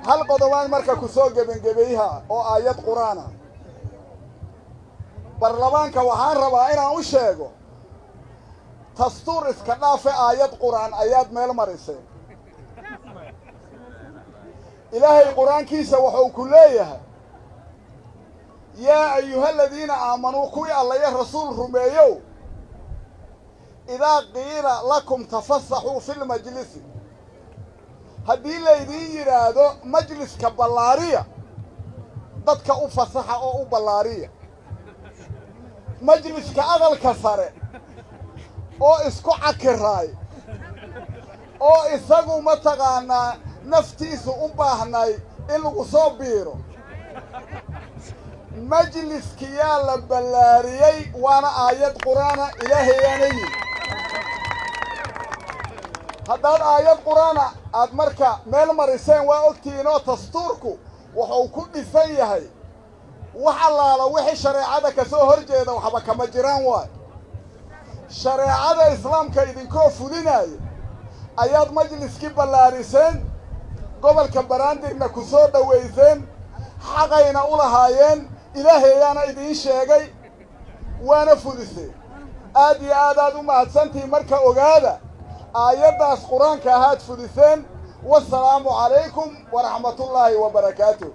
hal qodobaan marka ku soo gebangebayha oo aayad quraana barlamaanka waxaan rabaa inaan u sheego dastuur iska dhaafe aayad quraan ayaad meel marisay ilaahay quraankiisa wuxuu ku leeyahay yaa ayuhaladiina aamanuu kuwii alla iyo rasuul rumeeyow idaa qiila lakum tafassaxuu filmajlisi haddii laydiin yidhaahdo majliska ballaariya dadka u fasaxa oo u ballaariya majliska aqalka sare oo isku cakiraay oo isagu mataqaanaa naftiisu u baahnay in lagu soo biiro majliskiyaa la ballaariyey waana aayad quraana ilaahayaana yidhi haddaad aayad quraana aad marka meel mariseen waa ogtihiin oo dastuurku wuxuu ku dhisan yahay wax allaala wixii shareecada ka soo hor jeeda waxba kama jiraan waay shareecada islaamka idinkoo fulinaayo ayaad majliskii ballaariseen gobolka Banaadirna ku soo dhaweyseen xaqayna u lahaayeen ilaahayaana idiin sheegay waana fuliseen aad iyo aad u mahadsantii marka ogaada aayadaas quraanka ahaad fuliseen wassalaamu calaykum waraxmatullaahi wabarakaatuh